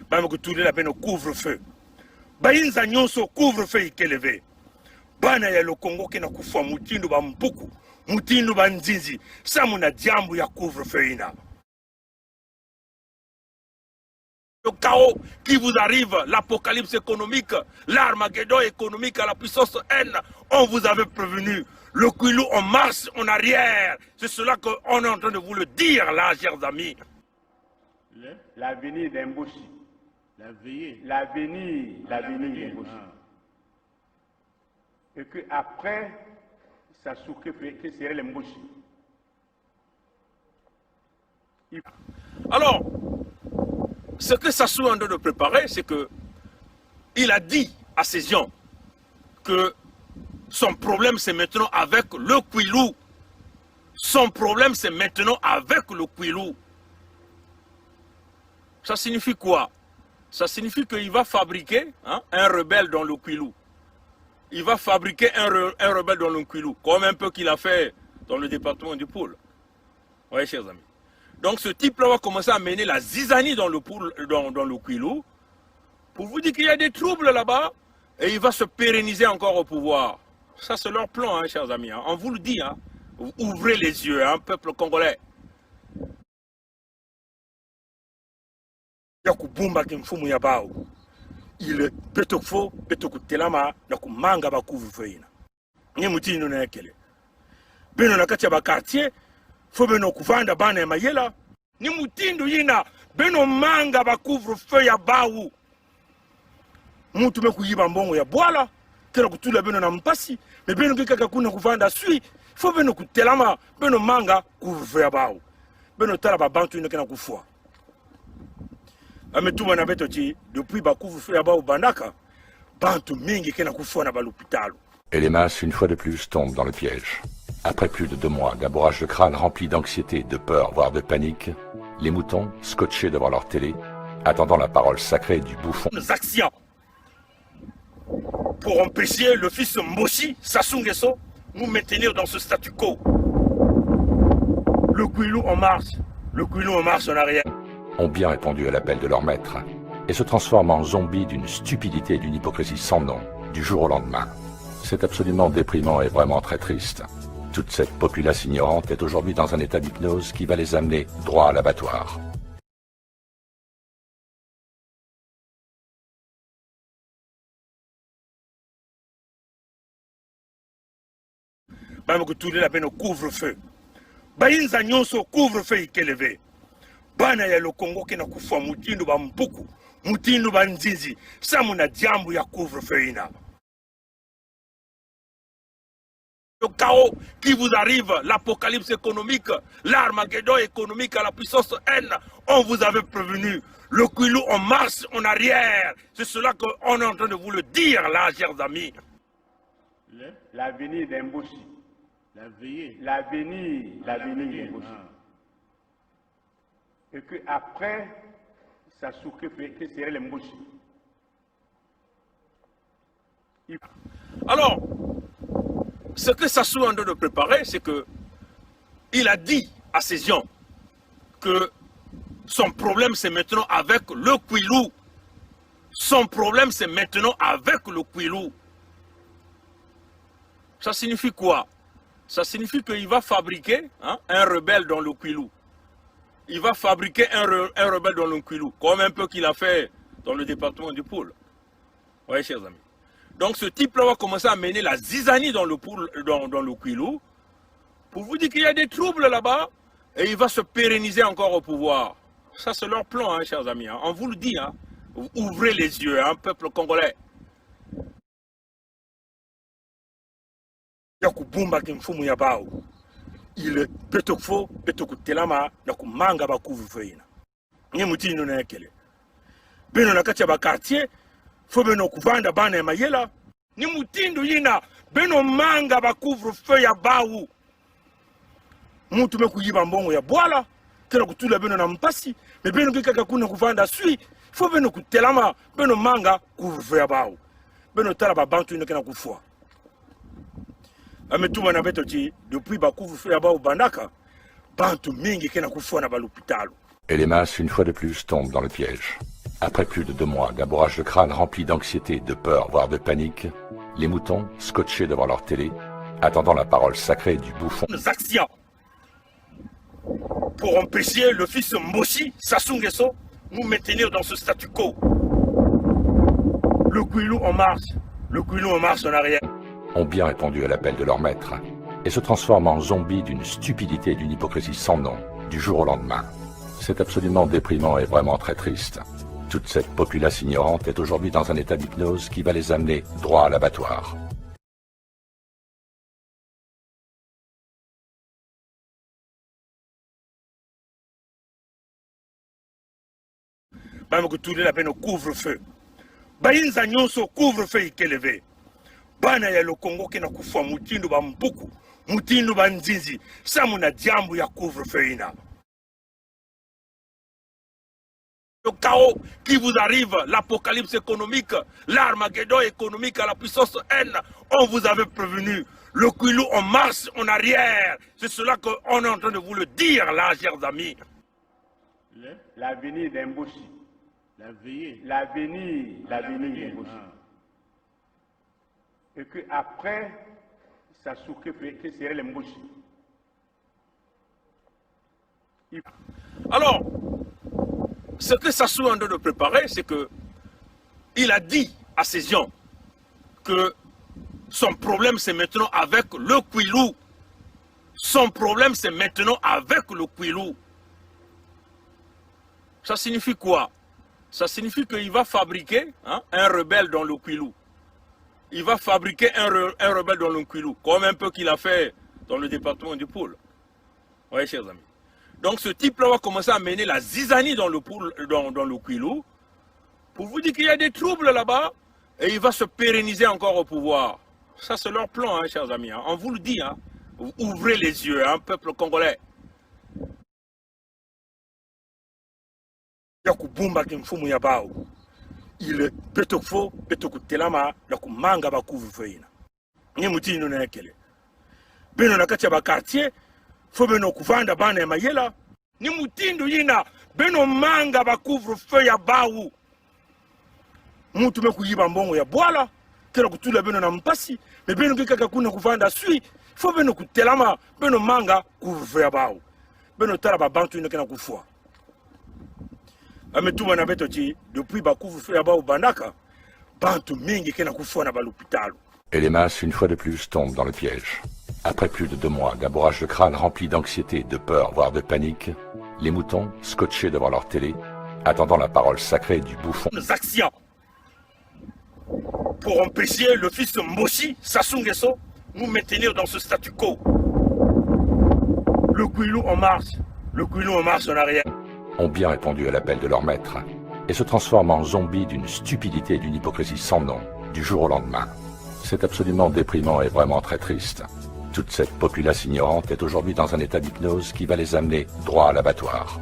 bamako tout la peine couvre-feu. Bayinza nyonso couvre-feu ikelevé. Bana ya le Congo qui na kufa mutindo ba mpuku, mutindo ba nzinzi, samuna diambu ya couvre-feu ina. Le chaos qui vous arrive, l'apocalypse économique, l'armageddon économique à la puissance N, on vous avait prévenu. Le Kwilu en marche en arrière. C'est cela qu'on est en train de vous le dire là, chers amis. L'avenir d'Emboshi. L'avenir d'Emboshi. Et qu'après, ça souque que serait l'Emboshi. Alors, ce que Sassou est en train de préparer, c'est que il a dit à ses gens que son problème c'est maintenant avec le Kwilu. Son problème c'est maintenant avec le Kwilu. Ça signifie quoi? Ça signifie qu'il va fabriquer un rebelle dans le Kwilu. Il va fabriquer un rebelle dans le Kwilu, comme un peu qu'il a fait dans le département du Pôle. Vous voyez, chers amis. Donc ce type-là va commencer à mener la zizanie dans le Kwilu pour vous dire qu'il y a des troubles là-bas et il va se pérenniser encore au pouvoir. Ça c'est leur plan, chers amis. On vous le dit, ouvrez les yeux, peuple congolais. Yakubumba kimfumu ya bao. Il petokfo petokutelama na kumanga ba couvre-feu. Ni mutino na yakele. Beno na kati ya ba quartier fo beno kuvanda bana ya mayela. Ni mutindo yina beno manga ba couvre-feu ya bao. Mutu mekuyiba mbongo ya bwala tena kutula beno na mpasi me beno kikaka kuna kuvanda sui fo beno kutelama beno manga couvre-feu ya bao. Beno tala ba bantu ino kena kufua. Ametuma na beto ti depuis ba couvre-feu ya bao bandaka bantu mingi kena kufua na ba l'hôpital. Et les masses, une fois de plus, tombent dans le piège. Après plus de 2 mois d'un bourrage de crâne rempli d'anxiété, de peur, voire de panique, les moutons, scotchés devant leur télé, attendant la parole sacrée du bouffon. Nos actions pour empêcher le fils Mboshi, Sassou Nguesso, nous maintenir dans ce statu quo. Le Kwilu en marche en arrière. Ont bien répondu à l'appel de leur maître et se transforment en zombies d'une stupidité et d'une hypocrisie sans nom, du jour au lendemain. C'est absolument déprimant et vraiment très triste. Toute cette populace ignorante est aujourd'hui dans un état d'hypnose qui va les amener droit à l'abattoir. Bamako tout la peine couvre-feu. Bayinza nyonso couvre-feu ikelevé. Bana ya le Congo qui na kufa mutindo ba mpuku, mutindo ba nzinzi, samuna diambu ya couvre-feu ina. Le chaos qui vous arrive, l'apocalypse économique, l'armageddon économique à la puissance N, on vous avait prévenu. Le Kwilu en marche en arrière. C'est cela qu'on est en train de vous le dire là, chers amis. L'avenir d'Emboshi. L'avenir d'Emboshi. Et qu'après, ça souque que serait l'Emboshi. Alors, ce que Sassou est en train de préparer, c'est que il a dit à ses gens que son problème c'est maintenant avec le Kwilu. Son problème c'est maintenant avec le Kwilu. Ça signifie quoi? Ça signifie qu'il va fabriquer un rebelle dans le Kwilu. Il va fabriquer un rebelle dans le Kwilu, comme un peu qu'il a fait dans le département du Pôle. Vous voyez, chers amis. Donc ce type-là va commencer à mener la zizanie dans le Kwilu pour vous dire qu'il y a des troubles là-bas et il va se pérenniser encore au pouvoir. Ça c'est leur plan, chers amis. On vous le dit, ouvrez les yeux, peuple congolais. Yakubumba kimfumu ya bao. Il petokfo petokutelama na kumanga ba couvre-feu. Ni mutino na yakele. Beno na kati ya ba quartier fo beno kuvanda bana ya mayela. Ni mutindo yina beno manga ba couvre-feu ya bao. Mutu mekuyiba mbongo ya bwala tena kutula beno na mpasi me beno kikaka kuna kuvanda sui fo beno kutelama beno manga couvre-feu ya bao. Beno tala ba bantu ino kena kufua. Ametuma na beto ti depuis ba couvre-feu ya bao bandaka bantu mingi kena kufua na ba l'hôpital. Et les masses, une fois de plus, tombent dans le piège. Après plus de 2 mois d'un bourrage de crâne rempli d'anxiété, de peur, voire de panique, les moutons, scotchés devant leur télé, attendant la parole sacrée du bouffon actions pour empêcher le fils Mboshi, Sassou Nguesso, nous maintenir dans ce statu quo. Le Kouilou en marche en arrière. ont bien répondu à l'appel de leur maître et se transforment en zombies d'une stupidité et d'une hypocrisie sans nom, du jour au lendemain. C'est absolument déprimant et vraiment très triste. Toute cette populace ignorante est aujourd'hui dans un état d'hypnose qui va les amener droit à l'abattoir. Même que tout le monde couvre-feu. Bayinza nyonso couvre-feu ikelevé. Bana ya le Congo qui na kufa mutindu ba mbuku, mutindu ba nzinzi, samu na diambu ya couvre-feu ina. Le chaos qui vous arrive, l'apocalypse économique, l'armageddon économique à la puissance N, on vous avait prévenu. Le Kouilou en marche en arrière. C'est cela qu'on est en train de vous le dire là, chers amis. L'avenir d'Mboshi. L'avenir d'Mboshi. Et qu'après, ça souque que serait l'Mboshi. Alors, ce que Sassou est en train de préparer, c'est que il a dit à ses gens que son problème c'est maintenant avec le Kouilou. Son problème c'est maintenant avec le Kouilou. Ça signifie quoi? Ça signifie qu'il va fabriquer un rebelle dans le Kouilou. Il va fabriquer un rebelle dans le Kouilou, comme un peu qu'il a fait dans le département du Poul. Oui, chers amis. Donc ce type-là va commencer à mener la zizanie dans le Kouilou, pour vous dire qu'il y a des troubles là-bas, et il va se pérenniser encore au pouvoir. Ça c'est leur plan, chers amis. On vous le dit, ouvrez les yeux, peuple congolais. Yakubumba kimfumu ya bao. Il petokfo petokutelama na kumanga ba couvre-feu. Ni mutino na ekele. Beno na kati ya ba quartier, fo beno kuvanda bana ya mayela. Ni mutindo yina beno manga ba couvre-feu ya bao. Mutu mekuyiba mbongo ya bwala, kela kutula beno na mpasi, me beno kikaka kuna kuvanda sui, fo beno kutelama beno manga couvre-feu ya bao. Beno tala ba bantu ina kena kufua. Depuis Bakouvre fait au Bandaka, et les masses, une fois de plus, tombent dans le piège. Après plus de 2 mois d'un bourrage de crâne rempli d'anxiété, de peur, voire de panique, les moutons, scotchés devant leur télé, attendant la parole sacrée du bouffon actions pour empêcher le fils Mboshi, Sassou Nguesso, nous maintenir dans ce statu quo. Le Kouilou en marche en arrière. ont bien répondu à l'appel de leur maître et se transforment en zombies d'une stupidité et d'une hypocrisie sans nom, du jour au lendemain. C'est absolument déprimant et vraiment très triste. Toute cette populace ignorante est aujourd'hui dans un état d'hypnose qui va les amener droit à l'abattoir.